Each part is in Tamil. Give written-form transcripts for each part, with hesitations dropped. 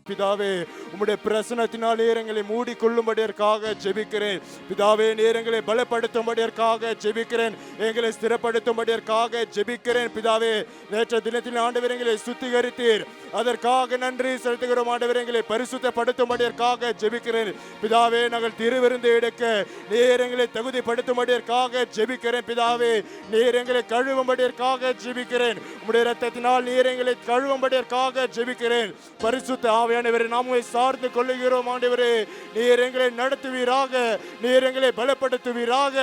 பிதாவே உம்முடைய பிரசனத்தினால் நேரங்களை மூடிக்கொள்ளும்படியாக ஜெபிக்கிறேன். பிதாவே நேரங்களை பலப்படுத்தும்படியாக ஜெபிக்கிறேன். எங்களை ஸ்திரப்படுத்தும்படியாக ஜெபிக்கிறேன். பிதாவே நேற்று தினத்தில் ஆண்டவர் எங்களை சுத்திகரித்தீர், அதற்காக நன்றி செலுத்துகிறோம். ஆண்டவர் எங்களை பரிசுத்தப்படுத்தும்படியாக ஜெபிக்கிறேன். பிதாவே நாங்கள் திருவிருந்து எடுக்க நேரங்களை தகுதிப்படுத்தும்படியாக ஜெபிக்கிறேன். பிதாவே நேரங்களை கழுவும்படியாக ஜெபிக்கிறேன். உம்முடைய இரத்தத்தினால் நேரங்களை கழுவும்படியாக ஜெபிக்கிறேன். பரிசுத்த ஆவியானவரே நாமே சார்ந்து கொள்ளுகிறோம். ஆண்டவரே நீர் எங்களை நடத்துவீராக, நீர் எங்களை பலப்படுத்துவீராக,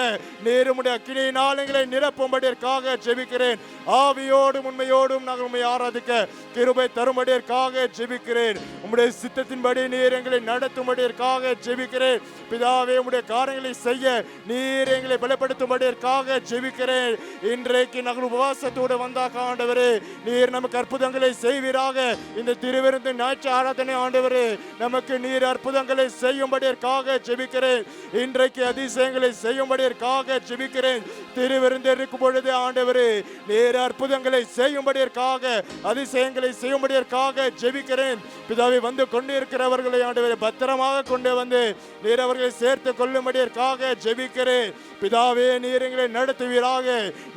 நீர் உம்முடைய அக்கினியினால் எங்களை நிரப்பும்படியாக ஜெபிக்கிறேன். ஆவியோடும் உண்மையோடும் நாங்கள் உம்மை ஆராதிக்க கிருபை தரும்படியாக ஜெபிக்கிறேன். உம்முடைய சித்தத்தின்படி நீர் எங்களை நடத்தும்படியாக ஜெபிக்கிறேன். பிதாவே உம்முடைய காரியங்களை செய்ய நீர் எங்களை பலப்படுத்தும்படியாக ஜெபிக்கிறேன். இன்றைக்கு நாங்கள் உபவாசத்தோடு வந்தாக்க ஆண்டவரே நீர் நமக்கு அற்புதங்களை செய்வீராக. இந்த திருவிருந்து ஞாயிற்று ஆராதனை ஆண்டவரே நமக்கு நீர் அற்புதங்களை செய்யும்படியாக ஜெபிக்கிறேன். இன்றைக்கு அதிசயங்களை செய்யும்படியாக ஜெபிக்கிறேன். திருவிருந்து இருக்கும் பொழுது ஆண்டவரே நீர் அற்புதங்களை செய்யும்படியாக அதிசயங்களை செய்யும்படியாக ஜெபிக்கிறேன். பிதாவை வந்து கொண்டு இருக்கிறவர்களை ஆண்டவரே பத்திரமாக கொண்டு வந்து நீர் அவர்களை சேர்த்து கொள்ளும்படியாக ஜெபிக்கிறேன். பிதாவே நீர் எங்களை நடத்துவீராக.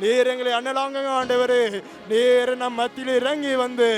நீர் எங்களை அண்ணலாங்க ஆண்டவரே நீர் நம் மத்தியில் இறங்கி வந்து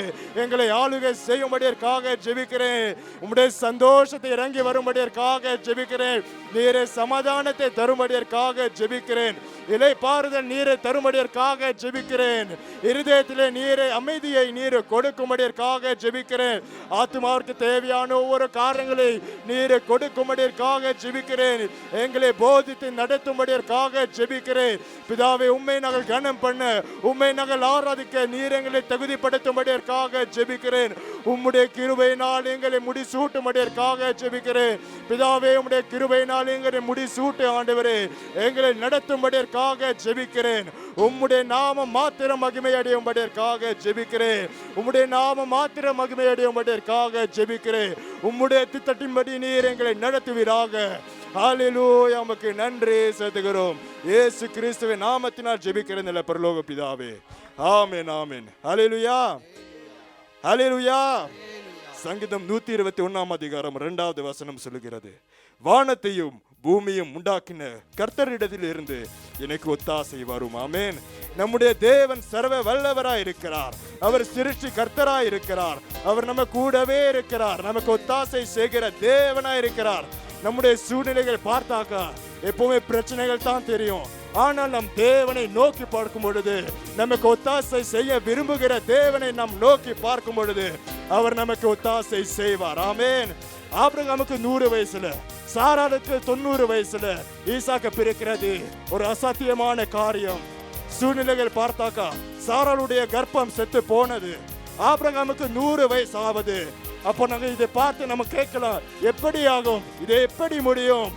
எங்களை ஆளுகை செய்யும்படியாக ஜெபிக்கிறேன். உம்முடைய சந்தோஷத்தை இறங்கி வரும்படியாக ஜெபிக்கிறேன். நீரை சமாதானத்தை தரும்படியாக ஜெபிக்கிறேன். இலை பாறுதல் நீரை தரும்படியாக ஜெபிக்கிறேன். இருதயத்திலே நீரை அமைதியை நீர் கொடுக்கும்படியாக ஜெபிக்கிறேன். ஆத்மாவிற்கு தேவையான ஒவ்வொரு காரியங்களை நீரை கொடுக்கும்படியாக ஜெபிக்கிறேன். எங்களை போதித்து நடத்தும்படியாக ஜெபிக்கிறேன். பிதாவை உம்மை நாங்கள் கனம் பண்ண, உம்மை நாங்கள் ஆராதிக்க நீர் எங்களை தகுதிப்படுத்தும்படியாக ஜெபிக்கிறேன். உம்முடைய கிருபையினால் எங்களை முடிசூட்டும்படியாக ஜெபிக்கிறேன். பிதாவே உம்முடைய கிருபையினால் எங்களை முடிசூட்டு ஆண்டவரே எங்களை நடத்தும்படியாக ஜெபிக்கிறேன். உம்முடைய நாமம் மாத்திரம் மகிமை அடையும்படியாக ஜெபிக்கிறேன். உம்முடைய நாமம் மாத்திரம் மகிமை அடையும்படியாக ஜெபிக்கிறேன். உம்முடைய திட்டத்தின்படி நீர் எங்களை நடத்துவீராக. ஹல்லேலூயா, உமக்கு நன்றி செலுத்துகிறோம். இயேசு கிறிஸ்துவின் நாமத்தினால் ஜெபிக்கிறேன் நல்ல பரலோக பிதாவே. ஆமென், ஆமென். ஹல்லேலூயா, ஹல்லேலூயா. சங்கீதம் 121 அதிகாரம் 2வது வசனம் சொல்லுகிறது, வானத்தையும் பூமியும் உண்டாக்கின கர்த்தரிடத்தில் இருந்து எனக்கு ஒத்தாசை வரும். ஆமென். நம்முடைய தேவன் சர்வ வல்லவராய் இருக்கிறார். அவர் சிருஷ்டி கர்த்தராய் இருக்கிறார். அவர் நம்ம கூடவே இருக்கிறார். நமக்கு ஒத்தாசை செய்கிற தேவனாய் இருக்கிறார். நம்முடைய சூழ்நிலைகள் பார்த்தாக்கா எப்பவுமே பிரச்சனைகள் தான் தெரியும். ஆனால் நம் தேவனை நோக்கி பார்க்கும் பொழுது, நமக்கு ஒத்தாசை செய்ய விரும்புகிற தேவனை நாம் நோக்கி பார்க்கும் பொழுது அவர் நமக்கு ஒத்தாசை செய்வார். ஆமென். ஆபிரகாமுக்கு 100 வயசுல, சாராளுக்கு 90 வயசுல ஈசாக்க பிறக்கிறது ஒரு அசாத்தியமான காரியம். சூழ்நிலைகள் பார்த்தாக்கா சாராளுடைய கர்ப்பம் செத்து போனது. ஆபிரகாமுக்கு 100 வயசு ஆவது. அப்போ நாங்கள் இதை பார்த்து நம்ம கேட்கலாம், எப்படி ஆகும், இது எப்படி முடியும்?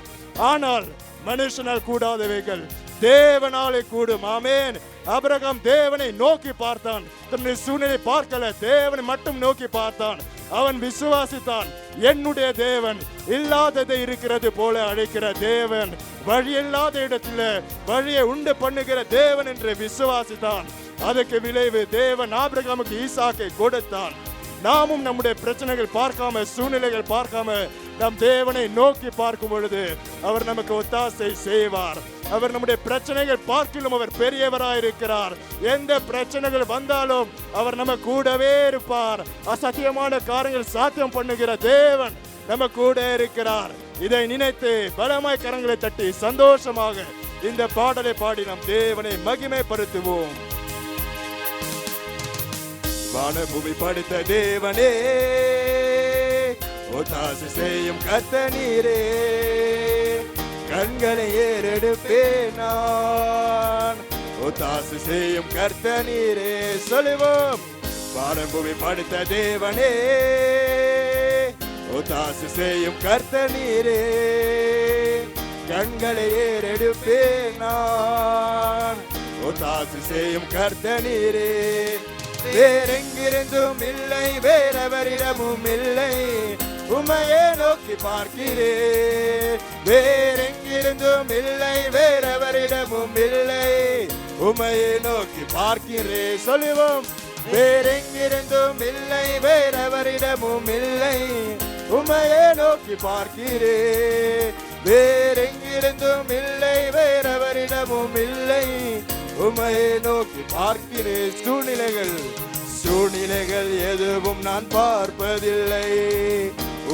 ஆனால் மனுஷனால் கூடாதவைகள் தேவனாலே கூடும். ஆமென். ஆபிரகாம் தேவனை நோக்கி பார்த்தான். தன்னுடைய சூழ்நிலை பார்க்கல, தேவனை மட்டும் நோக்கி பார்த்தான். அவன் விசுவாசித்தான். என்னுடைய தேவன் இல்லாததை இருக்கிறது போல அழைக்கிற தேவன், வழி இல்லாத இடத்துல வழியை உண்டு பண்ணுகிற தேவன் என்று விசுவாசித்தான். அதுக்கு விளைவு தேவன் ஆபிரகாமுக்கு ஈசாக்கை கொடுத்தான். நாமும் நம்முடைய பிரச்சனைகள் பார்க்காம, சூழ்நிலைகள் பார்க்காம நம் தேவனை நோக்கி பார்க்கும் பொழுது அவர் நமக்கு ஒத்தாசை செய்வார். அவர் நம்முடைய பிரச்சனைகள் பார்க்கிலும் அவர் பெரியவராயிருக்கிறார். எந்த பிரச்சனைகள் வந்தாலும் அவர் நம்ம கூடவே இருப்பார். அசத்தியமான காரியங்கள் சாத்தியம் பண்ணுகிற தேவன் நம்ம கூட இருக்கிறார். இதை நினைத்து பலமாய் கரங்களை தட்டி சந்தோஷமாக இந்த பாடலை பாடி நம் தேவனை மகிமைப்படுத்துவோம். வானபூமி படைத்த தேவனே, ஒத்தாசை செய்யும் கர்த்தர் நீரே, கண்களை ஏறெடுப்பேன் நான், ஒத்தாசை செய்யும் கர்த்தர் நீரே. சொல்லுவோம். வானபூமி படைத்த தேவனே, ஒத்தாசை செய்யும் கர்த்தர் நீரே, கண்களை ஏறெடுப்பேன் நான், ஒத்தாசை செய்யும் கர்த்தர் நீரே. வேறெங்கிருந்தும் இல்லை, வேறெவரிடமும் இல்லை, உமையே நோக்கி பார்க்கிறேன். வேறெங்கிருந்தும் இல்லை, வேறெவரிடமும் இல்லை, உமையை நோக்கி பார்க்கிறேன். சொல்லுவோம். வேறெங்கிருந்தும் இல்லை, வேறெவரிடமும் இல்லை, உம்மையே நோக்கி பார்க்கிறேன். வேறெங்கிருந்தும் இல்லை, வேறெவரிடமும் இல்லை, உம்மையே நோக்கி பார்க்கிறேன். சூழ்நிலைகள் எதுவும் நான் பார்ப்பதில்லை,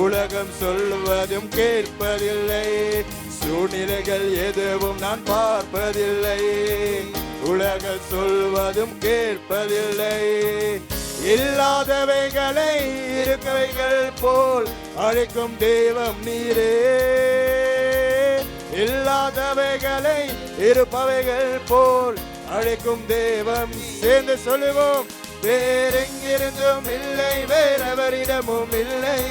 உலகம் சொல்வதும் கேட்பதில்லை. சூழ்நிலைகள் எதுவும் நான் பார்ப்பதில்லை, உலகம் சொல்வதும் கேட்பதில்லை. இல்லாதவைகளை இருக்கவைகள் போல் அழைக்கும் தெய்வம் நீரே. இல்லாதவைகளை இருப்பவைகள் போல் அழைக்கும் தெய்வம். சேர்ந்து சொல்லுவோம். வேறெங்கிருந்தும் இல்லை, வேறெவரிடமும் இல்லை,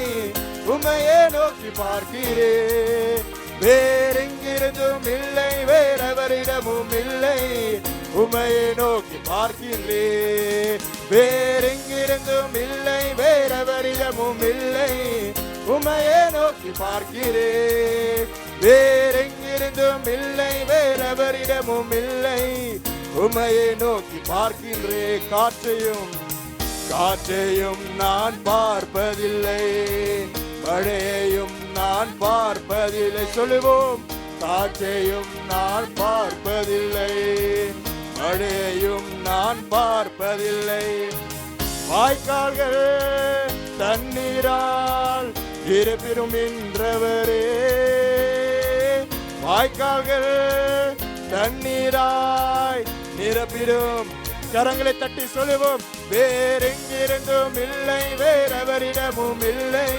உம்மையே நோக்கி பார்க்கிறேன். வேறெங்கிருந்தும் இல்லை, வேறெவரிடமும் இல்லை, உம்மையே நோக்கி பார்க்கிறேன். வேறெங்கிருந்தும் இல்லை, வேறெவரிடமும் இல்லை, உம்மையே நோக்கி பார்க்கிறேன். வேறெங்கிருந்தும் இல்லை, வேறெவரிடமும் இல்லை, உம்மையே நோக்கி பார்க்கின்றேன். காற்றையும் நான் பார்ப்பதில்லை, மழையையும் நான் பார்ப்பதில்லை. சொல்லுவோம். காற்றையும் நான் பார்ப்பதில்லை, மழையையும் நான் பார்ப்பதில்லை. வாய்க்கால்கள் தண்ணீரால் இருப்பிருமின்றவரே. வாய்க்கால்கள் தண்ணீராய் நிரப்பிடும். கரங்களை தட்டி சொல்லுவோம். வேறெங்கிருந்தும் இல்லை, வேறெவரிடமும் இல்லை,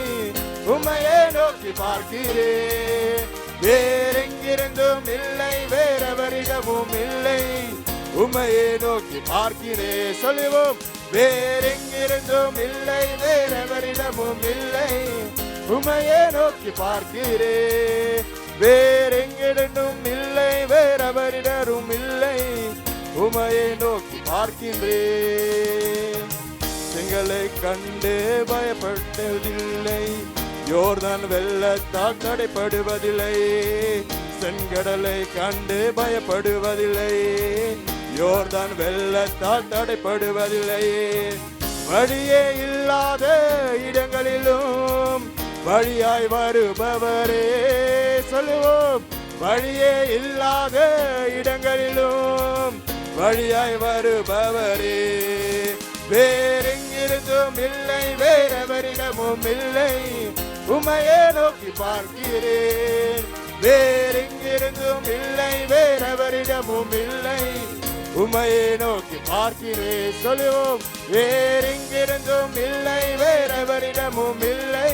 உம்மையே நோக்கி பார்க்கிறேன். வேறெங்கிருந்தும் இல்லை, வேறெவரிடமும் இல்லை, உம்மையே நோக்கி பார்க்கிறேன். சொல்லுவோம். வேறெங்கிருந்தும் இல்லை, வேறெவரிடமும் இல்லை, உம்மையே நோக்கி பார்க்கிறேன். வேறெங்கிருந்தும் இல்லை, வேறெவரிடமும் இல்லை, உம்மையே நோக்கி பார்க்கின்றேன். செங்கலை கண்டு பயப்பட்டதில்லை, யோர்தான் வெள்ளத்தால் தடைப்படுவதில்லை. செங்கடலை கண்டு பயப்படுவதில்லை, யோர்தான் வெள்ளத்தால் தடைப்படுவதில்லை. வழியே இல்லாத இடங்களிலும் வழியாய் வருபவரே. சொல்லுவோம். வழியே இல்லாத இடங்களிலும் வழியாய் வருபவரே. வேறெங்கிருந்தும் இல்லை, வேறெவரிடமும் இல்லை, உம்மையே நோக்கி பார்க்கிறேன். வேறெங்கிருந்தும் இல்லை, வேறெவரிடமும் இல்லை, உம்மையே நோக்கி பார்க்கிறேன். சொல்லுவோம். வேறெங்கிருந்தும் இல்லை, வேறெவரிடமும் இல்லை,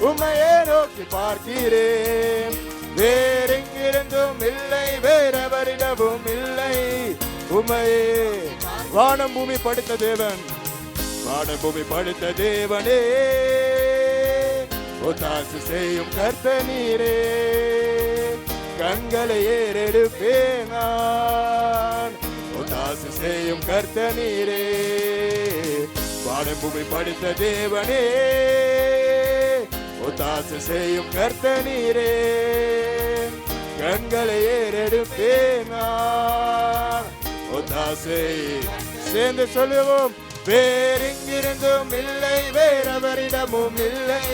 உம்மையே நோக்கி பார்க்கிறேன். வேறெங்கிருந்தும் இல்லை, வேறெவரிடமும் இல்லை, உம்மையே. வானம் பூமி படைத்த தேவன், வானம் பூமி படைத்த தேவனே, ஒத்தாசை செய்யும் கர்த்தர் நீரே. கண்களை ஏறெடுப்பேன் நான், ஒத்தாசை செய்யும் கர்த்தர் நீரே. வானம் பூமி படைத்த தேவனே, ஒத்தாசை செய்யும் கர்த்தர் நீரே. கண்களை ஏறெடுப்பேன் நான், ஒத்தாசை. சேர்ந்து சொல்லுவோம். வேறெங்கிருந்தும் இல்லை, வேறெவரிடமும் இல்லை,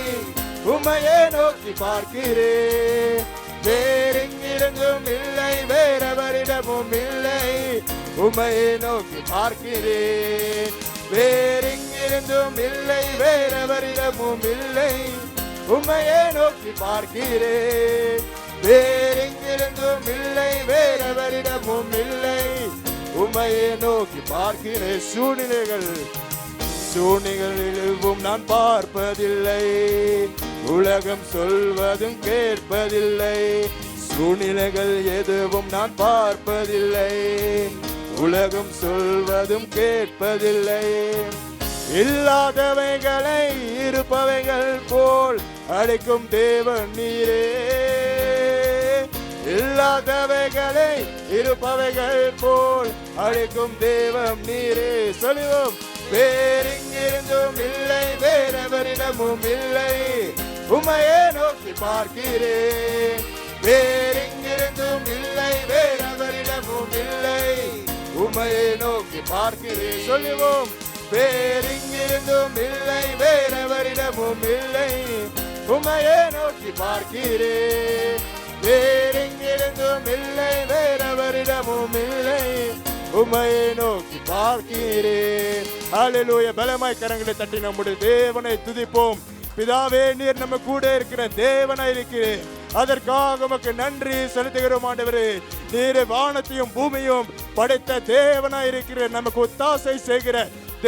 உம்மையே நோக்கி பார்க்கிறேன். வேறெங்கிருந்தும் இல்லை, வேறெவரிடமும் இல்லை, உம்மையே நோக்கி பார்க்கிறேன். வேறெங்கிருந்தும் இல்லை, வேறெவரிடமும் இல்லை, உம்மையே நோக்கி பார்க்கிறேன். வேறெங்கிருந்தும் இல்லை, வேறெவரிடமும் இல்லை, உம்மையே நோக்கி பார்க்கிறேன். சூழ்நிலைகளிலும் நான் பார்ப்பதில்லை, உலகம் சொல்வதும் கேட்பதில்லை. சூழ்நிலைகள் எதுவும் நான் பார்ப்பதில்லை, உலகம் சொல்வதும் கேட்பதில்லை. இல்லாதவைகளை இருப்பவைகள் போல் அழைக்கும் தேவன் நீரே. இல்லாதவைகளை இருப்பவைகள் போல் அழைக்கும் தேவன் நீரே. சொல்லுவோம். வேறெங்கிருந்தும் இல்லை, வேறெவரிடமும் இல்லை, உம்மையே நோக்கி பார்க்கிறேன். வேறெங்கிருந்தும் இல்லை, வேறெவரிடமும் இல்லை, உம்மையே நோக்கி பார்க்கிறேன். சொல்லுவோம். வேறெங்கிருந்தும் இல்லை, வேறெவரிடமும் இல்லை, உம்மையே நோக்கி பார்க்கிறேன். வேறெங்கிருந்தும் இல்லை, வேறெவரிடமும் இல்லை, உம்மையே நோக்கி பார்க்கிறேன். ஹல்லேலூயா. பலமாய் கரங்களை தட்டி நம்முடைய தேவனை துதிப்போம். பிதாவே, நீர் நம்ம கூட இருக்கிற தேவனாய் இருக்கிறேன். அதற்காக உமக்கு நன்றி செலுத்துகிறோம் ஆண்டவரே. நீர் வானத்தையும் பூமியும் படைத்த தேவனாய் இருக்கிற, நமக்கு ஒத்தாசை செய்கிற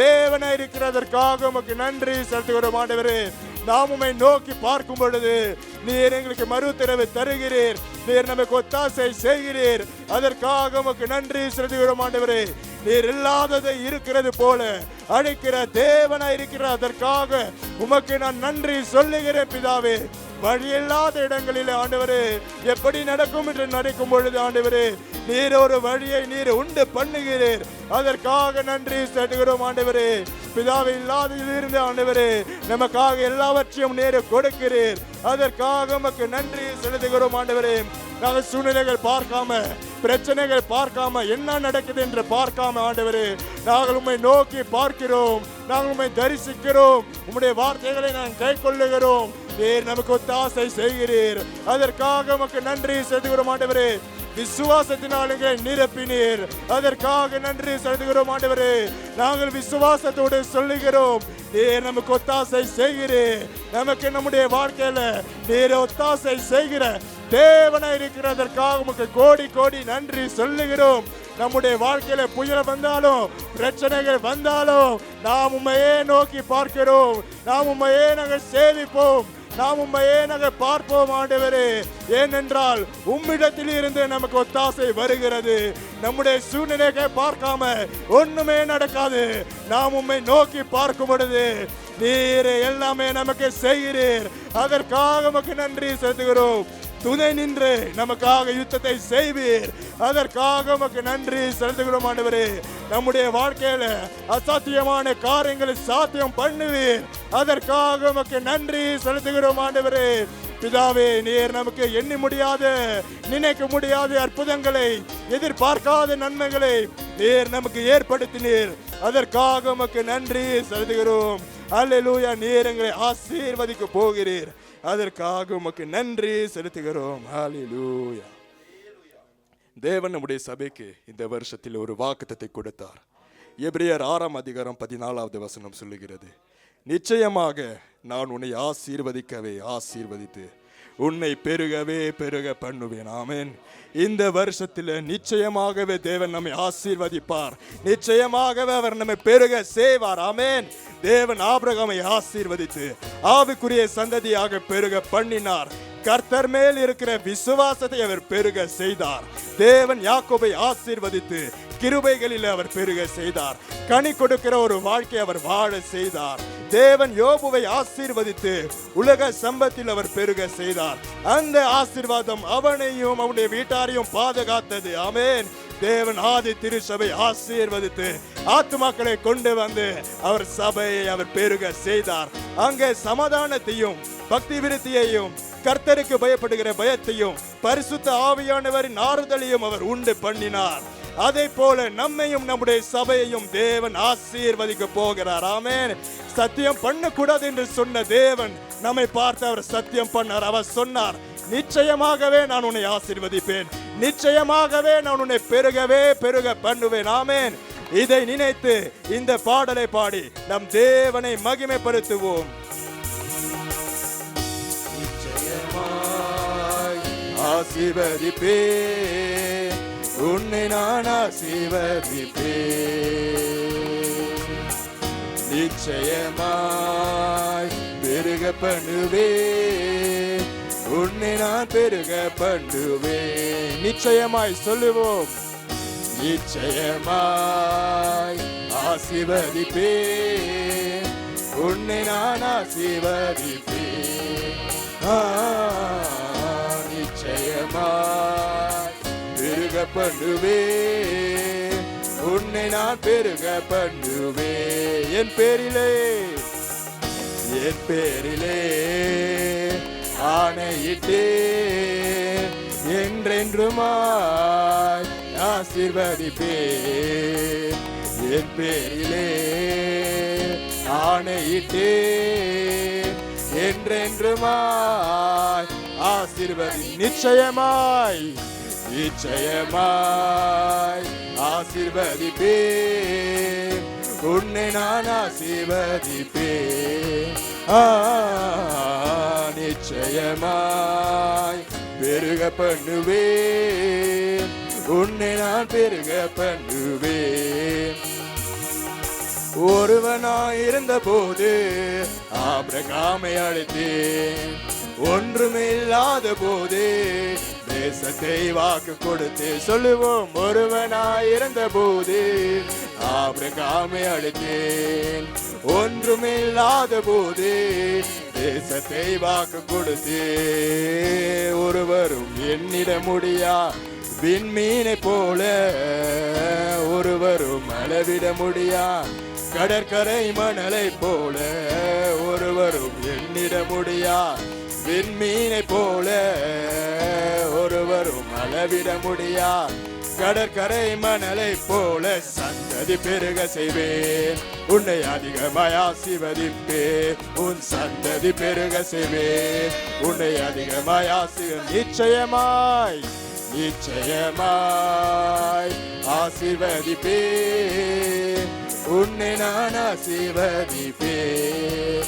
தேவனாய் இருக்கிறதற்காக உமக்கு நன்றி செலுத்துகிறோம் ஆண்டவரே. நாம் உம்மை நோக்கி பார்க்கும் பொழுது நீர் எங்களுக்கு மறுதரவு தருகிறீர், நீர் நமக்கு ஒத்தாசை செய்கிறீர். அதற்காக உமக்கு நன்றி செலுத்துகிறோம் ஆண்டவரே. நீர் இல்லாததை இருக்கிறது போல அழைக்கிற தேவனாய் இருக்கிற அதற்காக உமக்கு நான் நன்றி சொல்லுகிறேன் பிதாவே. வழியில்லாத இடங்களில் ஆண்டவரே எப்படி நடக்கும் என்று நினைக்கும் பொழுது ஆண்டவரே நீர் ஒரு வழியை நீர் உண்டு பண்ணுகிறீர். அதற்காக நன்றி செலுத்துகிறோம் ஆண்டவரே. பிதாவை இல்லாததிலிருந்து ஆண்டவரே நமக்காக எல்லாவற்றையும் நீர் கொடுக்கிறீர். அதற்காக உமக்கு நன்றி செலுத்துகிறோம் ஆண்டவரே. நாங்கள் சூழ்நிலைகள் பார்க்காம, பிரச்சனைகள் பார்க்காம, என்ன நடக்குது என்று பார்க்காம ஆண்டவரே நாங்கள் உம்மை நோக்கி பார்க்கிறோம், நாங்கள் உம்மை தரிசிக்கிறோம், உம்முடைய வார்த்தைகளை நாங்கள் கை கொள்ளுகிறோம். நீர் நமக்கு ஒத்தாசை செய்கிறீர். அதற்காக உமக்கு நன்றி செலுத்துகிறோம் ஆண்டவரே. விசுவாசத்தினால் எங்களை நிரப்பினீர். அதற்காக நன்றி செலுத்துகிறோம் ஆண்டவரே. நாங்கள் விசுவாசத்தோடு சொல்லுகிறோம், நீர் நமக்கு ஒத்தாசை செய்கிறீர். நமக்கு நம்முடைய வாழ்க்கையில நீர் ஒத்தாசை செய்கிற தேவனாய் இருக்கிறதற்காக உமக்கு கோடி கோடி நன்றி சொல்லுகிறோம். நம்முடைய வாழ்க்கையில புயல் வந்தாலும், பிரச்சனைகள் வந்தாலும் நாம் உம்மையே நோக்கி பார்க்கிறோம், நாம் உம்மையே நாங்கள் சேவிப்போம், நாம் உம்மையே நாங்கள் பார்ப்போம் ஆண்டவரே. ஏனென்றால் உம்மிடத்தில் இருந்து நமக்கு ஒத்தாசை வருகிறது. நம்முடைய சூழ்நிலையை பார்க்காம ஒண்ணுமே நடக்காது. நாம் உம்மை நோக்கி பார்க்கும் பொழுது நீர் எல்லாமே நமக்கு செய்கிறீர். அதற்காக நமக்கு நன்றி செலுத்துகிறோம். துணை நின்று நமக்காக யுத்தத்தை செய்வீர். அதற்காக உமக்கு நன்றி செலுத்துகிறோம் ஆண்டவரே. நம்முடைய வாழ்க்கையில அசாத்தியமான காரியங்களை சாத்தியம் பண்ணுவீர். அதற்காக உமக்கு நன்றி செலுத்துகிறோம் ஆண்டவரே. பிதாவே, நீர் நமக்கு எண்ணி முடியாத, நினைக்க முடியாத அற்புதங்களை, எதிர்பார்க்காத நன்மைகளை நீர் நமக்கு ஏற்படுத்தினீர். அதற்காக உமக்கு நன்றி செலுத்துகிறோம். அல்லேலூயா. நீர் எங்களை ஆசீர்வதிக்க போகிறீர். அதற்காக உமக்கு நன்றி செலுத்துகிறோம். ஹல்லேலூயா. தேவன் நம்முடைய சபைக்கு இந்த வருஷத்தில் ஒரு வாக்குத்தத்தை கொடுத்தார். எபிரேயர் 6:14 சொல்லுகிறது, நிச்சயமாக நான் உன்னை ஆசீர்வதிக்கவே ஆசீர்வதித்து உன்னை பெருகவே பெருக பண்ணுவேன். ஆமென். இந்த வருஷத்தில் நிச்சயமாகவே தேவன் நம்மை ஆசீர்வதிப்பார். நிச்சயமாகவே அவர் நம்மை பெருக செய்வார். ஆமென். தேவன் ஆபிரகாமை ஆசீர்வதித்து ஆவிக்குரிய சந்ததியாக பெருக பண்ணினார். கர்த்தர் மேல் இருக்கிற விசுவாசத்தை அவர் பெருக செய்தார். தேவன் யாக்கோபை ஆசீர்வதித்து கிருபைகளில் அவர் பெருக செய்தார். கனி கொடுக்கிற ஒரு வாழ்க்கை அவர் வாழ செய்தார். தேவன் யோபுவை ஆசீர்வதித்து உலக சம்பத்தில் அவர் பெருக செய்தார். அந்த ஆசீர்வாதம் அவனையும் அவனுடைய வீட்டாரையும் பாதுகாத்தது. ஆமென். தேவன் ஆதி திருச்சபை ஆசீர்வதித்து ஆத்துமாக்களை கொண்டு வந்து அவர் சபையை அவர் பெருக செய்தார். அங்கே சமாதானத்தையும் பக்தி விருத்தியையும் கர்த்தருக்கு பயப்படுகிற பயத்தையும் பரிசுத்த ஆவியானவரின் ஆறுதலையும் அவர் உண்டு பண்ணினார். அதை போல நம்மையும் நம்முடைய சபையையும் தேவன் ஆசீர்வதிக்க போகிறார். ஆமென். சத்தியம் பண்ணக்கூடாது என்று சொன்ன தேவன் நம்மை பார்த்து அவர் சத்தியம் பண்ணார். அவர் சொன்னார், நிச்சயமாகவே நான் உன்னை ஆசீர்வதிப்பேன், நிச்சயமாகவே நான் உன்னை பெருகவே பெருக பண்ணுவேன். ஆமென். இதை நினைத்து இந்த பாடலை பாடி நம் தேவனை மகிமைப்படுத்துவோம். ஆசீர்வதிப்பேன், உன்னை நான் ஆசீர்வதிப்பேன், நிச்சயமாய் பெருக பண்ணுவேன், உன்னை நான் பெருக பண்ணுவேன். நிச்சயமாய் சொல்லுவோம். நிச்சயமாய் ஆசீர்வதிப்பேன், உன்னை நான் ஆசீர்வதிப்பேன், நிச்சயமாய் பெருக பண்ணுவேன், உன்னை நான் பெருக பண்ணுவேன். என் பேரிலே ஆணையிட்டே என்றென்றுமாய் ஆசீர்வதிப்பேன். என் பேரிலே ஆணையிட்டேன். என்றென்றுமாய் ஆசீர்வதி. நிச்சயமாய் நிச்சயமாய் ஆசீர்வதிப்பேன். உன்னை நான் ஆசீர்வதிப்பேன். நிச்சயமாய் பெருக பண்ணுவேன். உன்னை நான் பெருக பண்ணுவேன். ஒருவனாயிருந்த போது ஆபிரகாமை அழைத்தேன். ஒன்றுமில்லாத போது தேசத்தை வாக்கு கொடுத்து சொல்லுவோம். ஒருவனாயிருந்த போது ஆபிரகாமை அழைத்தேன். ஒன்றுமில்லாத போது தேசத்தை வாக்கு கொடுத்து ஒருவரும் எண்ணிட முடியா விண்மீனை போல ஒருவரும் அளவிட முடியா கடற்கரை மணலை போல ஒருவரும் எண்ணிட முடியா விண்மீனை போல ஒருவரும் அளவிட முடியா கடற்கரை மணலை போல சந்ததி பெருக செய்வேன். உன்னை அதிகமாய் ஆசீர்வதிப்பேன். உன் சந்ததி பெருக செய்வேன். உன்னை அதிகமாய் நிச்சயமாய் நிச்சயமாய் ஆசீர்வதிப்பேன். உன்னை நான் ஆசீர்வதிப்பேன்.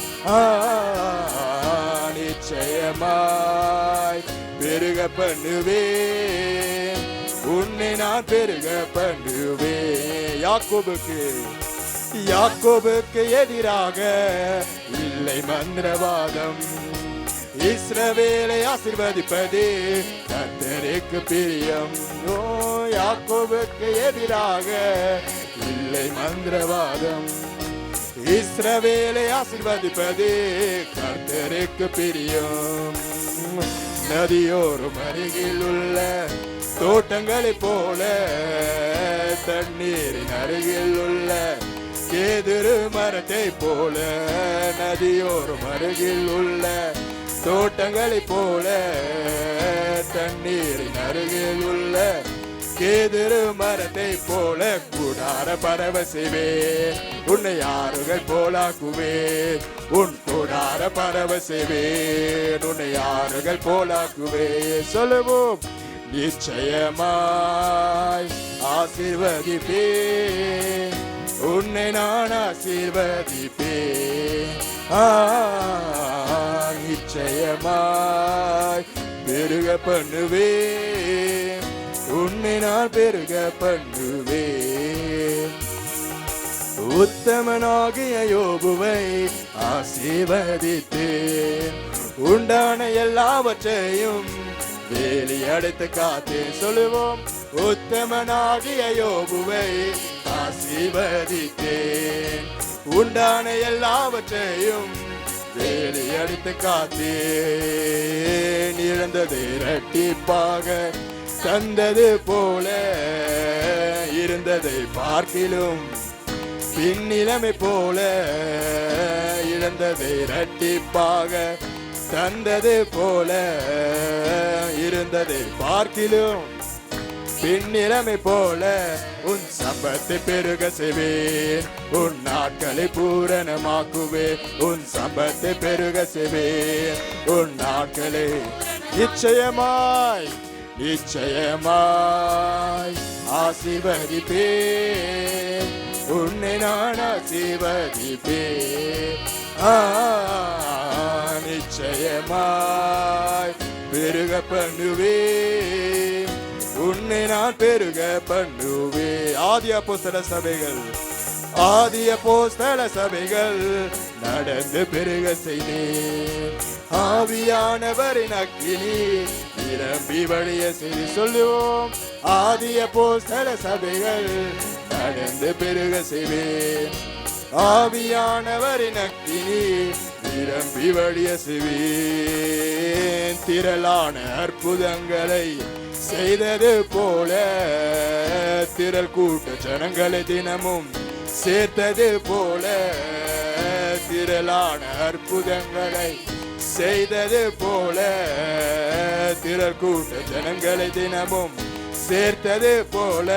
நிச்சயமாய் பெருக பண்ணுவேன். உன்னை நான் பெருக பண்ணுவேன். யாக்கோபுக்கு எதிராக இல்லை மந்திரவாதம். இஸ்ரவேலை ஆசீர்வதிப்பதே கர்த்தருக்கு பிரியம். யாக்கோபுக்கு எதிராக இல்லை மந்திரவாதம். இஸ்ரவேலை ஆசீர்வதிப்பதே கர்த்தருக்கு பிரியம். நதியோரும் அருகில் உள்ள தோட்டங்களை போல தண்ணீரின் அருகில் உள்ள கேதுரு மரத்தை போல நதியோரும் அருகில் உள்ள தோட்டங்களை போல தண்ணீரின் அருகில் உள்ள கேதுரு மரத்தை போல கூடார பரவ செய்வேன். உன்னை யாருகள் போலாக்குவேன். உன் கூடார பரவ செய்வேன். உன்னை யாருகள் போலாக்குவேன். சொல்லுவோம். நிச்சயமாய் ஆசீர்வதிப்பேன். உன்னை நான் ஆசீர்வதிப்பேன். நிச்சயமாய் பெருக பண்ணுவேன். உன்னை நான் பெருக பண்ணுவேன். உத்தமனாகிய யோபுவை ஆசீர்வதித்தேன். உண்டான எல்லாவற்றையும் வேலி அடைத்து காத்தேன். சொல்லுவோம். உத்தமனாகிய யோபுவை ஆசீர்வதித்தேன். உண்டான எல்லாவற்றையும் வேலி அடித்து காத்தேன். இழந்தது இரட்டிப்பாக தந்தது போல இருந்ததை பார்க்கிலும் பின்னிலைமை போல இழந்ததை இரட்டிப்பாக தந்தது போல இருந்ததை பார்க்கிலும் பின்னிலைமை போல உன் சம்பத்தை பெருக செய்வேன். உன் நாட்களை பூரணமாக்குவேன். உன் சம்பத்தை பெருக செய்வேன். உன் நாட்களை நிச்சயமாய் நிச்சயமாய் ஆசீர்வதிப்பேன். உன்னை நான் ஆசீர்வதிப்பேன். நிச்சயமாய் பெருக பண்ணுவேன். உன்னை நான் பெருக பண்ணுவேன். ஆதி அப்போஸ்தல சபைகள் நடந்து பெருக செய்தேன். ஆவியானவரின் அக்கினி நிரம்பி வழிய செய்து சொல்லுவோம். ஆதி அப்போஸ்தல சபைகள் நடந்து பெருக செய்வேன். ஆவியானவரின் அக்கினி நிரம்பி வழிய செய்வேன். திரளான அற்புதங்களை செய்தது போல திரள் கூட்ட ஜனங்களை தினமும் சேர்த்தது போல திரளான அற்புதங்களை செய்தது போல திரள் கூட்ட ஜனங்களை தினமும் சேர்த்தது போல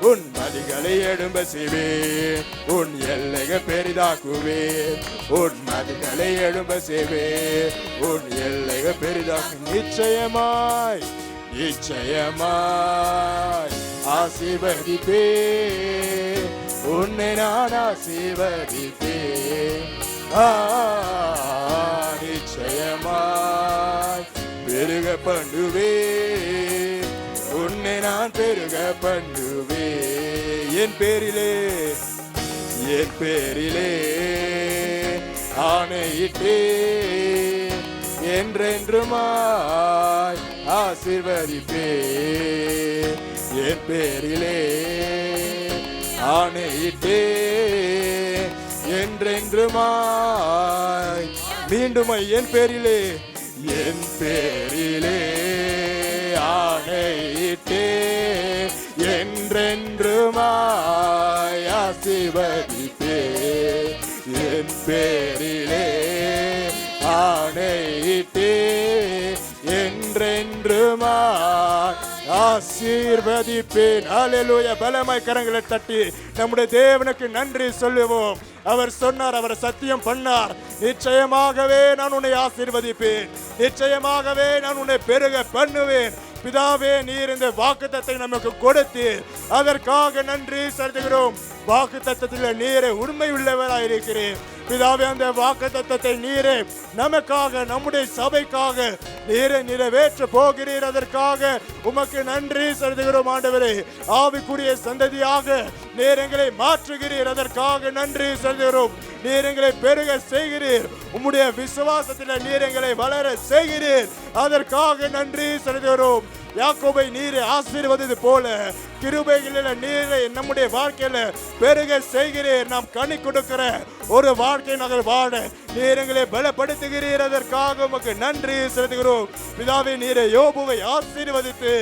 உன் மதிகளை எழும்ப செய்வேன், உன் எல்லையை பெரிதாக்குவேன். உன் மதிகளை எழும்ப செய்வேன், உன் எல்லையை பெரிதாக்கு. நிச்சயமாய் நிச்சயமாய் ஆசீர்வதிப்பேன், உன்னை நான் ஆசீர்வதிப்பேன். நிச்சயமாய் பெருக பண்ணுவேன், உன்னை நான் பெருக பண்ணுவேன். என் பேரிலே ஆணையிட்டே என்றென்றுமாய் ஆசீர்வதிப்பேன். என் பேரிலே ஆணையிட்டே என்றென்றுமாய். மீண்டும் என் பேரிலே ஆணையிட்டே என்றென்றுமாய் ஆசீர்வதிப்பேன். என் பேரிலே ஆணையிட்டே என்றென்றுமாய் ஆசீர்வதிப்பேன். அல்லேலூயா. பலமாய் கரங்களை தட்டி நம்முடைய தேவனுக்கு நன்றி சொல்லுவோம். அவர் சொன்னார், அவர் சத்தியம் பண்ணார், நிச்சயமாகவே நான் உன்னை ஆசீர்வதிப்பேன், நிச்சயமாகவே நான் உன்னை பெருக பண்ணுவேன். பிதாவே, நீர் இந்த வாக்குத்தத்தை நமக்கு கொடுத்து அதற்காக நன்றி செலுத்துகிறோம். வாக்குத்தத்தத்தில் நீரே உண்மை உள்ளவராயிருக்கிறேன். பிதாவே, அந்த வாக்குத்தத்தத்தை நீரே நமக்காக, நம்முடைய சபைக்காக நீரை நிறைவேற்ற போகிறீர். அதற்காக உமக்கு நன்றி செலுத்துகிறோம். ஆண்டவரே, ஆவிக்குரிய சந்ததியாக நீர் எங்களை மாற்றுகிறீர். அதற்காக நன்றி செலுத்துகிறோம். நீர் எங்களை பெருக செய்கிறீர். உம்முடைய விசுவாசத்தில் நீர் எங்களை வளர செய்கிறீர். அதற்காக நன்றி செலுத்துகிறோம். யாக்கோபை நீரை ஆசீர்வதித்தது போல கிருபைகளில் நீரை நம்முடைய வாழ்க்கையில பெருக செய்கிறீர். நாம் கனி கொடுக்கிற ஒரு வாழ்க்கை நாங்கள் வாழ நீர் எங்களை பலப்படுத்துகிறீர். அதற்காக உமக்கு நன்றி செலுத்துகிறோம். பிதாவே, நீரை யோபுவை ஆசீர்வதித்து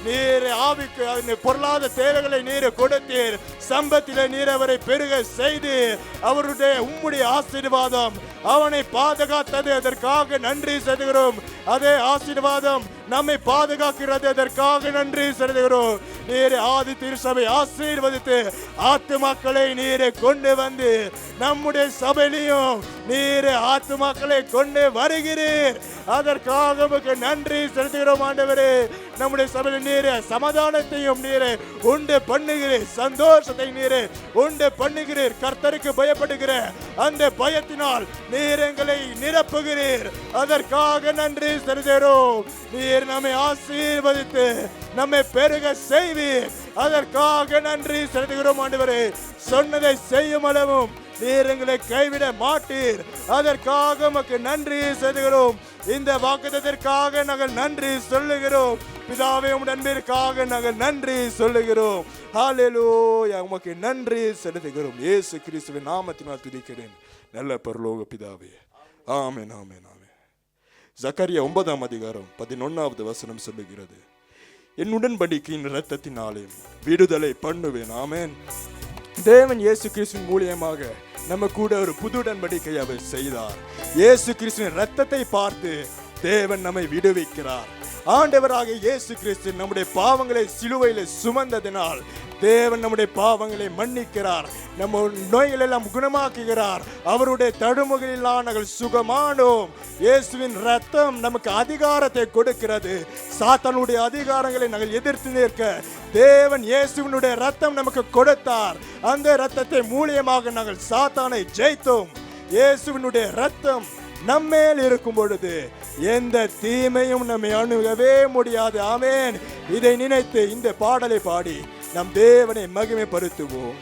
நீர் ஆவிக்கு பொருளாத தேவைகளை நீரை கொடுத்தீர். சம்பத்தில நீர் அவரை பெருக செய்து அவருடைய உம்முடைய ஆசீர்வாதம் அவனை பாதுகாத்தது. அதற்காக நன்றி செலுத்துகிறோம். அதே ஆசீர்வாதம் நம்மை பாதுகாக்கிறது. அதற்காக நன்றி செலுத்துகிறோம். நீர் ஆதி திருச்சபை ஆசீர்வதித்து ஆத்துமாக்களை நீரை கொண்டு வந்து நம்முடைய சபையிலையும் நீர் ஆத்துமாக்களை கொண்டு வருகிறீர். அதற்காக உமக்கு நன்றி செலுத்துகிறோம். ஆண்டவரே, நம்முடைய சபையில் நீரே சமாதானத்தையும் நீரே உண்டு பண்ணுகிறீர். சந்தோஷத்தை நீரே உண்டு பண்ணுகிறீர். கர்த்தருக்கு பயப்படுகிற அந்த பயத்தினால் நீர் எங்களை நிரப்புகிறீர். அதற்காக நன்றி செலுத்துகிறோம். நீர் நம்மை ஆசீர்வதித்து நம்மை பெருக செய்வீர். அதற்காக நன்றி செலுத்துகிறோம். ஆண்டவரே, சொன்னதை செய்யும் அளவும் நீர் எங்களை கைவிட மாட்டீர். அதற்காக உமக்கு நன்றி செலுத்துகிறோம். இந்த வாக்குத்தத்திற்காக நாங்கள் நன்றி சொல்லுகிறோம். பிதாவே, உம்முடைய அன்பிற்காக நாங்கள் நன்றி சொல்லுகிறோம். ஹல்லேலூயா. உமக்கு நன்றி செலுத்துகிறோம். இயேசு கிறிஸ்துவின் நாமத்தினால் துதிக்கிறேன் நல்ல பரலோக பிதாவே. ஆமென், ஆமென், ஆமென். சக்கரியா 9:11 சொல்லுகிறது, என் உடன்படிக்கையின் இரத்தத்தினாலே விடுதலை பண்ணுவேன். ஆமென். தேவன் இயேசு கிறிஸ்துவின் மூலியமாக நம்ம கூட ஒரு புது உடன்படிக்கை அவர் செய்தார். இயேசு கிறிஸ்துவின் இரத்தத்தை பார்த்து தேவன் நம்மை விடுவிக்கிறார். ஆண்டவராக இயேசு கிறிஸ்து நம்முடைய பாவங்களை சிலுவையில் சுமந்ததினால் தேவன் நம்முடைய பாவங்களை மன்னிக்கிறார். நம்ம நோய்கள் எல்லாம் குணமாக்குகிறார். அவருடைய தடுமுகளில் நாங்கள் சுகமானோம். இயேசுவின் ரத்தம் நமக்கு அதிகாரத்தை கொடுக்கிறது. சாத்தானுடைய அதிகாரங்களை நாங்கள் எதிர்த்து நிற்க தேவன் இயேசுவினுடைய ரத்தம் நமக்கு கொடுத்தார். அந்த ரத்தத்தை மூலியமாக நாங்கள் சாத்தானை ஜெயித்தோம். இயேசுவினுடைய ரத்தம் நம்மேல் இருக்கும் பொழுது எந்த தீமையும் நம்மை அணுகவே முடியாது. ஆமென். இதை நினைத்து இந்த பாடலை பாடி நம் தேவனை மகிமைப்படுத்துவோம்.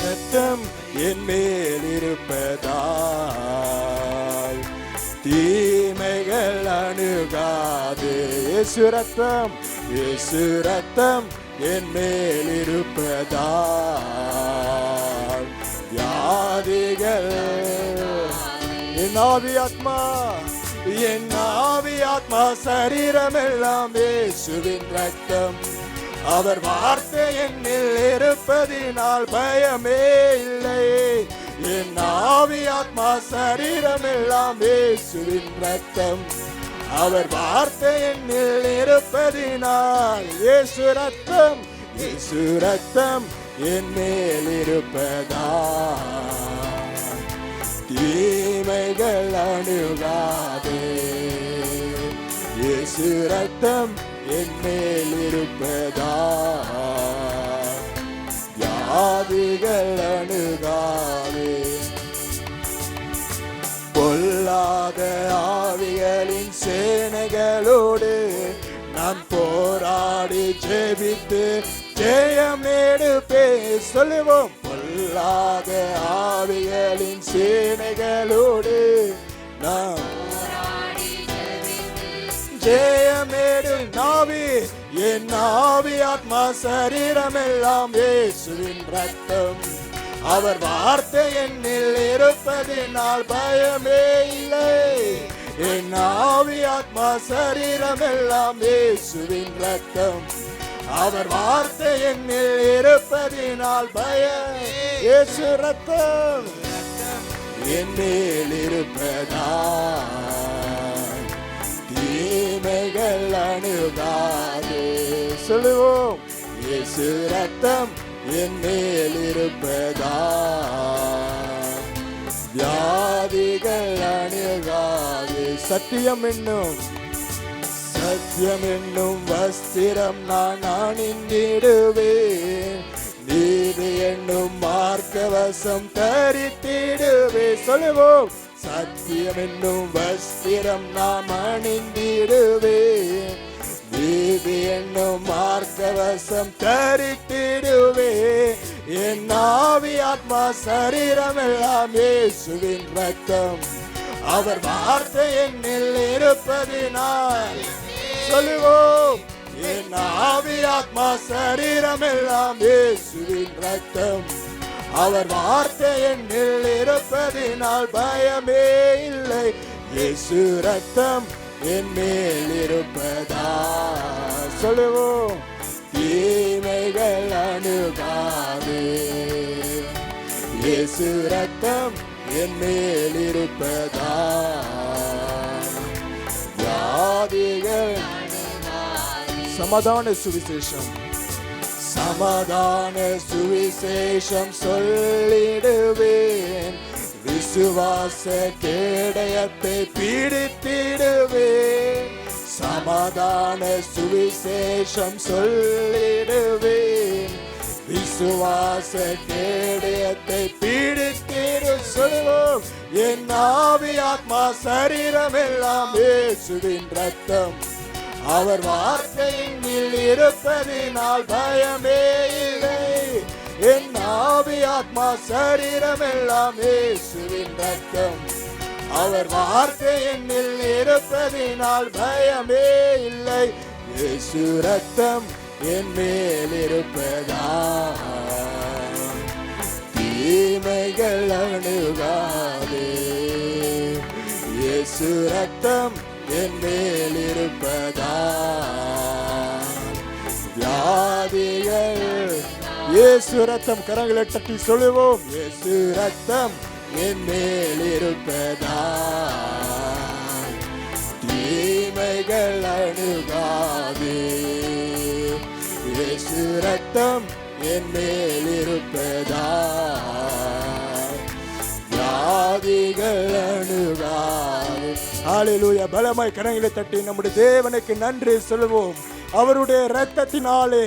ரத்தம் என் மேல் இருப்பதால் தீமைகள் அணுகாது. இயேசு ரத்தம், இயேசு ரத்தம் என் மேல் இருப்பதால் வியாதிகள் என் ஆவி ஆத்மா சரீரமெல்லாம் இயேசுவின் ரத்தம். அவர் வார்த்தை என்னில் இருப்பதினால் பயமே இல்லை. என் ஆவி ஆத்மா சரீரமெல்லாம் இயேசுவின் ரத்தம். அவர் வார்த்தை என்னில் இருப்பதினால் இயேசு ரத்தம், இயேசு ரத்தம் என் மேல் இருப்பதா தீமைகள் அணுகாதே. இயேசு ரத்தம் என் மேல் இருப்பதா வியாதிகள் அணுகாதே. பொல்லாத ஆவிகளின் சேனைகளோடு நான் போராடி ஜெபித்து ஜெயம் எடுப்பே. சொல்லுவோம், பொல்லாத ஆவிகளின் சேனைகளோடு நான் ஜெயமேடு. நாவி என் ஆவி ஆத்மா சரீரமெல்லாம் இயேசுவின் ரத்தம். அவர் வார்த்தை என்னில் இருப்பதினால் பயமே இல்லை. என் ஆவி ஆத்மா சரீரமெல்லாம் இயேசுவின் ரத்தம். அவர் வார்த்தை என்னில் இருப்பதினால் பயம். இயேசு ரத்தம் என் மேல் இருப்பதா தீமைகள் அணுகாதே. சொல்லுவோம், இயேசு ரத்தம் என் மேல் இருப்பதா வியாதிகள் அணுகாதே. சத்தியம் என்னும் வஸ்திரம் நான் அணிந்திடுவேன். நீதி என்னும் மார்க்கவசம் தரித்திடுவேன். சொல்லுவோம், சத்தியம் என்னும் வஸ்திரம் நாம் அணிந்திடுவேன். நீதி என்னும் மார்க்கவசம் தரித்திடுவேன். என் ஆவி ஆத்மா சரீரம் எல்லாம் இயேசுவின் ரத்தம். அவர் வார்த்தை என்னில் இருப்பதினால். சொல்லுவோம், என் ஆவி ஆத்மா சரீரம் எல்லாம் இயேசுவின் ரத்தம். அவர் வார்த்தை என்னில் இருப்பதினால் பயமே இல்லை. இயேசு ரத்தம் என் மேல் இருப்பதா. சொல்லுவோம், தீமைகள் அணுகாதே. இயேசு ரத்தம் என் மேல் இருப்பதா வியாதிகள். சமாதான சுவிசேஷம் சொல்லிடுவேன். விசுவாச கேடயத்தை பிடித்திடுவேன். சமாதான சுவிசேஷம் சொல்லிடுவேன். விசுவாச கேடயத்தை பிடித்திடு. சொல்லுவோம், என் ஆவி ஆத்மா சரீரம் எல்லாம் இயேசுவின் ரத்தம். அவர் வார்த்தையின் இருப்பதினால் பயமே இல்லை. என் ஆவி ஆத்மா சரீரம் எல்லாம் இயேசுவின் ரத்தம். அவர் வார்த்தை என்னில் இருப்பதினால் பயமே இல்லை. இயேசு ரத்தம் என் மேல் இருப்பதா தீமைகள் அணுகாதே. இயேசு ரத்தம் என் மேல் இருப்பதா வியாதிகள். இயேசு ரத்தம் கரங்களை தட்டி சொல்லுவோம், இயேசு ரத்தம் என் மேல் இருப்பதா தீமைகள் அணுகாதே. இயேசு ரத்தம் என் மேல் இருப்பதா வியாதிகள் அணுகாதே. ஹல்லேலூயா. பலமாய் கரங்களை தட்டி நம்முடைய தேவனுக்கு நன்றி சொல்லுவோம். அவருடைய இரத்தத்தினாலே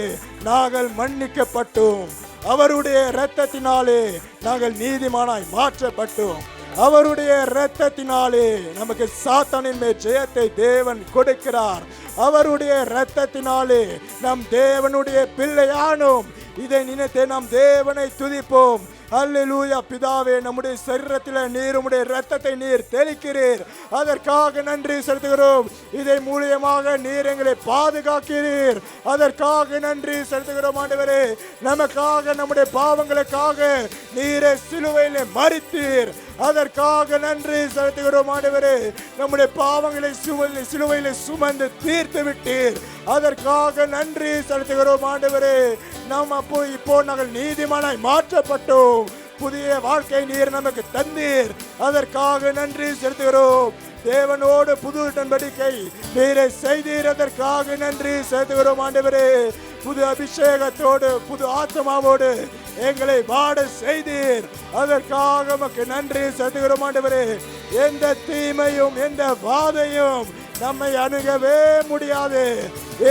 நாங்கள் மன்னிக்கப்பட்டோம். அவருடைய இரத்தத்தினாலே நாங்கள் நீதிமானாய் மாற்றப்பட்டோம். அவருடைய இரத்தத்தினாலே நமக்கு சாத்தானின் மேல் ஜெயத்தை தேவன் கொடுக்கிறார். அவருடைய இரத்தத்தினாலே நம் தேவனுடைய பிள்ளையானோம். இதை நினைத்து நாம் தேவனை துதிப்போம். அல்லேலூயா. பிதாவே, நம்முடைய சரீரத்தில் நீர் உம்முடைய இரத்தத்தை நீர் தெளிக்கிறீர். அதற்காக நன்றி செலுத்துகிறோம். இதை மூலியமாக நீர் எங்களை பாதுகாக்கிறீர். அதற்காக நன்றி செலுத்துகிறோம் ஆண்டவரே. நமக்காக நம்முடைய பாவங்களுக்காக நீரை சிலுவையிலே மரித்தீர். அதற்காக நன்றி செலுத்துகிறோம் ஆண்டவரே. நம்முடைய பாவங்களை சிலுவையிலே சுமந்து தீர்த்து விட்டீர். அதற்காக நன்றி செலுத்துகிறோம் ஆண்டவரே. நாம் இப்போ நாங்கள் நீதிமானாய் மாற்றப்பட்டோம். புதிய வாழ்க்கை நீர் நமக்கு தந்தீர். அதற்காக நன்றி செலுத்துகிறோம். தேவனோடு புது உடன்படிக்கை நீரை செய்ததற்காக நன்றி செலுத்துகிறோம் ஆண்டவரே. புது அபிஷேகத்தோடு புது ஆத்மாவோடு எங்களை வாட செய்தீர், அதற்காக உமக்கு நன்றி செலுத்துகிறோம் ஆண்டவரே. எந்த தீமையும் எந்த வாதையும் நம்மை அணுகவே முடியாது.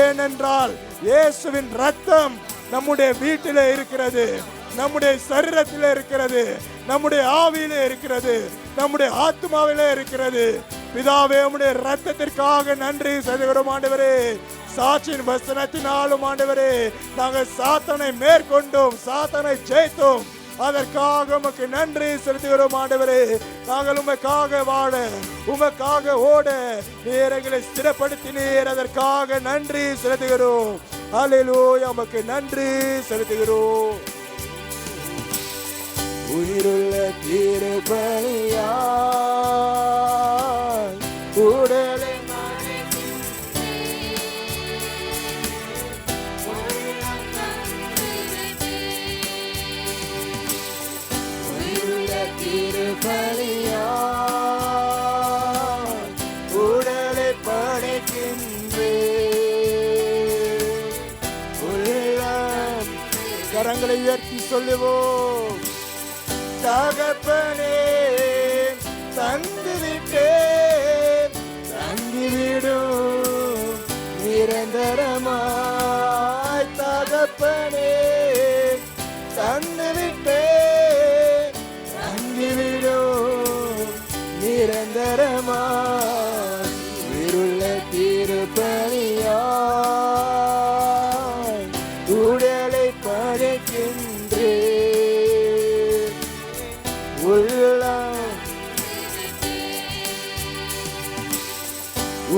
ஏனென்றால் இயேசுவின் ரத்தம் நம்முடைய வீட்டிலே இருக்கிறது, நம்முடைய சரீரத்திலே இருக்கிறது, நம்முடைய ஆவியிலே இருக்கிறது, நம்முடைய ஆத்மாவிலே இருக்கிறது. பிதாவே, உம்முடைய ரத்தத்திற்காக நன்றி செலுத்துகிறோம் ஆண்டவரே. சாட்சியின் வசனத்தினாலும் ஆண்டவரே நாங்கள் சாத்தானை மேற்கொண்டோம், சாத்தானை ஜெயித்தோம், அதற்காக உமக்கு நன்றி செலுத்துகிறோம் ஆண்டவரே. நாங்கள் உமக்காக வாழ, உமக்காக ஓட நீர் எங்களை ஸ்திரப்படுத்தினீர், அதற்காக நன்றி செலுத்துகிறோம். ஹல்லேலூயா, உமக்கு நன்றி செலுத்துகிறோம். உயிருள்ள திருபலியாய் உடலை உடலை படைக்கின்றேன். கரங்களை உயர்த்தி சொல்லுவோம். தகப்பனே, தந்துவிட்டேன், தங்கிவிடும் நிரந்தரமாய். தகப்பனே, தந்துவிட்டேன், தங்கிவிடும் நிரந்தரமாய். உயிருள்ள திருப்பலியாய் உடலை படைக்கின்றேன்.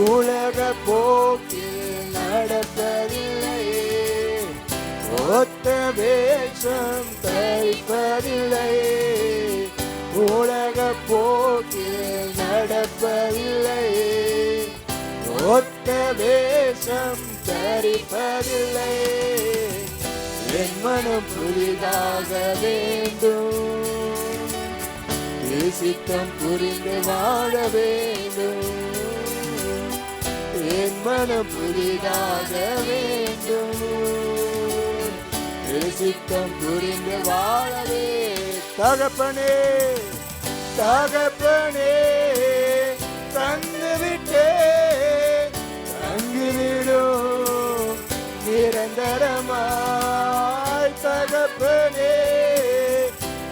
உலக போக்கில் நடப்பதில்லை, ஒத்த வேஷம் தரிப்பதில்லை. உலக போக்கில் நடப்பதில்லை, ஒத்த வேஷம் தரிப்பதில்லை. என் மனம் புதிதாக வேண்டும், சித்தம் புரிந்து வாழ வேண்டும். என் மனம் புதிதாக வேண்டும், சித்தம் புரிந்து வாழவே. தகப்பனே, தகப்பனே, தந்துவிட்டேன், தங்கிவிடும் நிரந்தரமாய். தகப்பனே,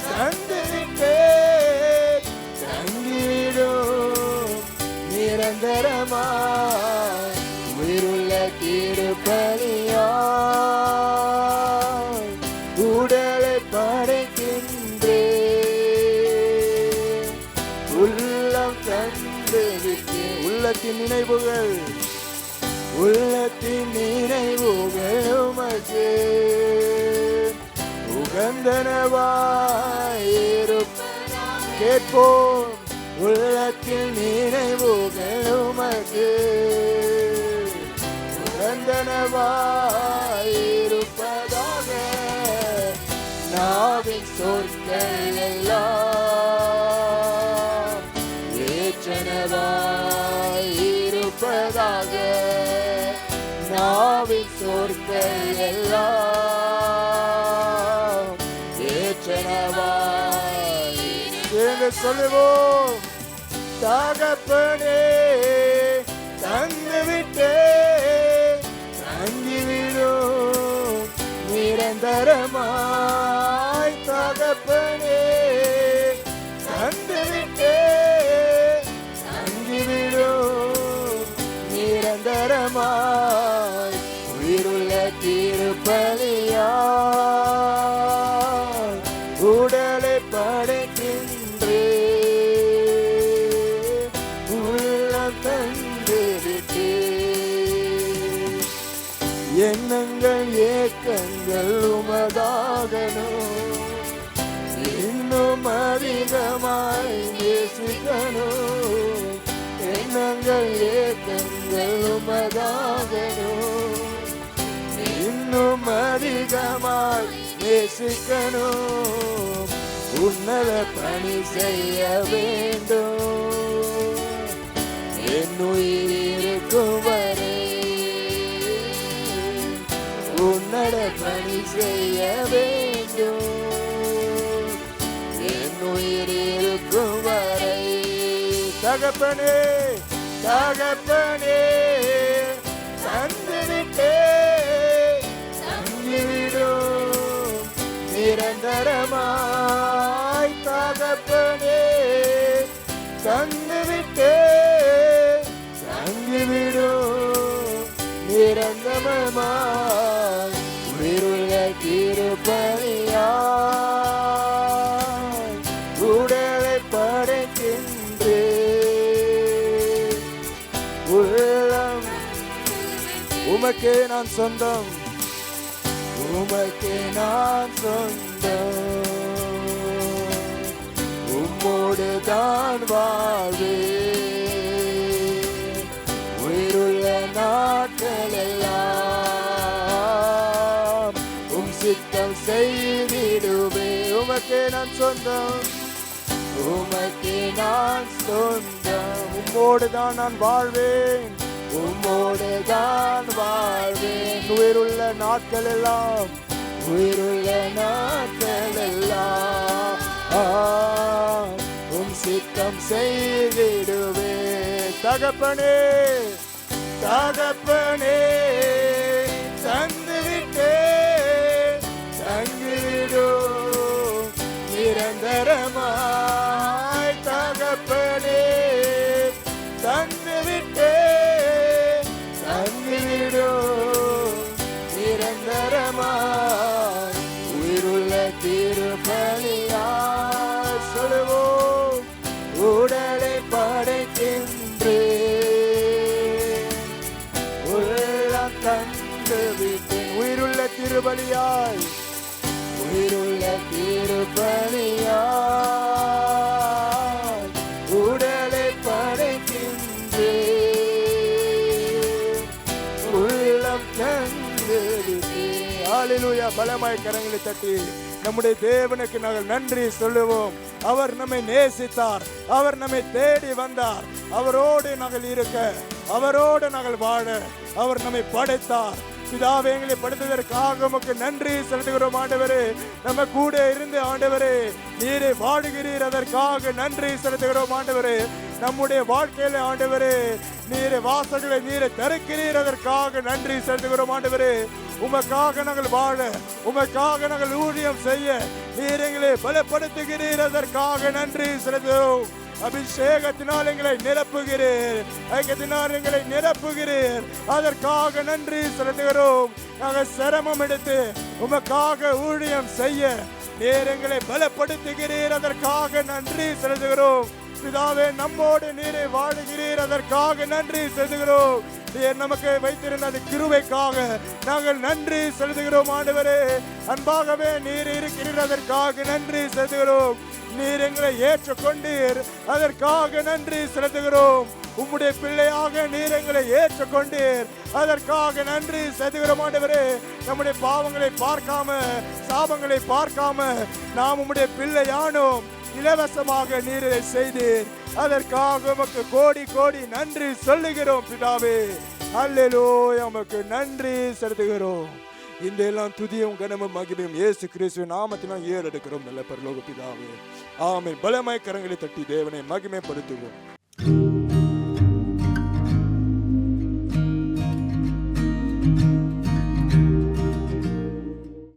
தந்துவிட்டேன், தங்கிவிடும் நிரந்தரமாய். உயிருள்ள திருப்பலியாய் உடலை படைக்கின்றேன். உள்ளம் தந்துவிட்டேன். உள்ளத்தின் நினைவுகள், உள்ளத்தின் நினைவுகள் உமக்கு உகந்தனவாயிருப்பதாக. கேட்போம். உள்ளத்தில் நினைவுகள் உமக்கு உகந்தனவாயிருப்பதாக. நாவின் சொற்கள் எல்லாம் ஏற்றனவாயிருப்பதாக. நாவின் சொற்கள் எல்லாம் ஏற்றனவாய். சொல்லுவோம். தகப்பனே, தந்துவிட்டேன், தங்கிவிடும் நிரந்தரமாய். தகப்பனே, தந்துவிட்டேன், தங்கிவிடும் நிரந்தரமாய். உயிருள்ள திருப்பலியாய் உடலை படைக்கின்றேன். எண்ணங்கள் ஏக்கங்கள் உமதாகணும், இன்னும் அதிகமாய் நேசிக்கணும். எண்ணங்கள் ஏக்கங்கள் உமதாகணும், இன்னும் அதிகமாய் நேசிக்கணும். உன்னத பணி செய்ய வேண்டும், என் உயிர் இருக்கும் வரை உன்னட பணி செய்ய வேண்டும். என் உயிர் இருக்கும் வரை தகப்பனே தகப்பனே தந்துவிட்டே தங்கிவிடும் நிரந்தரமாய். தகப்பனே தந்துவிட்டே தங்கிவிடும் நிரந்தரமாய். உயிருள்ள திருப்பணியாய் உடலை படைக்கின்றே. உள்ளம் உமக்கே நான் சொந்தம், உமக்கே நான் சொந்தம். உம்மோடு தான் வாழ்வே உயிருள்ள நாட்கள் எல்லாம் உம் சித்தம் செய்திடுவே. உமக்கே நான் சொந்தம், உமக்கே நான் சொந்தம். உம்மோடு தான் நான் வாழ்வேன், உம்மோடு தான் வாழ்வேன் உயிருள்ள நாட்கள் எல்லாம், உயிருள்ள நாட்கள் எல்லாம் உம் சித்தம் செய்திடுவே. தகப்பனே தகப்பனே தந்துவிட்டே தங்கிவிடும் நிரந்தரமாய். தகப்பனே தந்துவிட்டே தங்கிவிடும் நிரந்தரமாய். உயிருள்ள திருப்பணியாய் சொல்லுவோம் உடலை படைக்கின்றே. உள்ளம் தந்துவிட்டேன் உயிருள்ள திருபலியாய், உயிருள்ள திருப்பணியாய் உடலை படைக்கின்றே. உள்ளம் தந்துவிட்டேன். ஹல்லேலூயா. பலமாய் கரங்களை தட்டி நம்முடைய தேவனுக்கு நாங்கள் நன்றி சொல்லுவோம். அவர் நம்மை நேசித்தார், அவர் நம்மை தேடி வந்தார், அவரோடு நாங்கள் இருக்க, அவரோடு நாங்கள் வாழ அவர் நம்மை படைத்தார். பிதாவே எங்களை படைத்ததற்காக உமக்கு நன்றி செலுத்துகிறோம் ஆண்டவரே. நம்ம கூட இருந்து ஆண்டவரே நீரை வாழுகிறீர், அதற்காக நன்றி செலுத்துகிறோம் ஆண்டவரே. நம்முடைய வாழ்க்கையில ஆண்டவரே நீரை வாசல்களை நீரை திறக்கிறீர், அதற்காக நன்றி செலுத்துகிறோம் ஆண்டவரே. உமக்காக நாங்கள் வாழ, உமக்காக நாங்கள் ஊழியம் செய்ய நீர் எங்களை பலப்படுத்துகிறீர், அதற்காக நன்றி செலுத்துகிறோம். அபிஷேகத்தினால் எங்களை நிரப்புகிறீர், ஐக்கியத்தினால் எங்களை நிரப்புகிறீர், அதற்காக நன்றி செலுத்துகிறோம். நாங்கள் சிரமம் எடுத்து உமக்காக ஊழியம் செய்ய நீர் எங்களை பலப்படுத்துகிறீர், அதற்காக நன்றி செலுத்துகிறோம். பிதாவே நம்மோடு நீரை வாழுகிறீர், அதற்காக நன்றி செலுத்துகிறோம். நீர் நமக்கு வைத்திருந்த அந்த கிருபைக்காக நாங்கள் நன்றி செலுத்துகிறோம் ஆண்டவரே. அன்பாகவே நீர் இருக்கிறீர், அதற்காக நன்றி செலுத்துகிறோம். நீர் எங்களை ஏற்றுக்கொண்டீர், அதற்காக நன்றி செலுத்துகிறோம். உம்முடைய பிள்ளையாக நீர் எங்களை ஏற்றுக்கொண்டீர், அதற்காக நன்றி செலுத்துகிறோம் ஆண்டவரே. நம்முடைய பாவங்களை பார்க்காம, சாபங்களை பார்க்காம நாம் உம்முடைய பிள்ளையானோம். இலவசமாக நீர் இதை செய்தீர், அதற்காக உமக்கு கோடி கோடி நன்றி சொல்லுகிறோம் பிதாவே. அல்லேலூயா, உமக்கு நன்றி செலுத்துகிறோம். இந்த எல்லாம் துதியும் கனமும் மகிமையும் இயேசு கிறிஸ்துவின் நாமத்தினால் ஏறெடுக்கிறோம் நல்ல பரலோக பிதாவே. ஆமென். பலமாய் கரங்களை தட்டி தேவனை மகிமைப்படுத்துவோம்.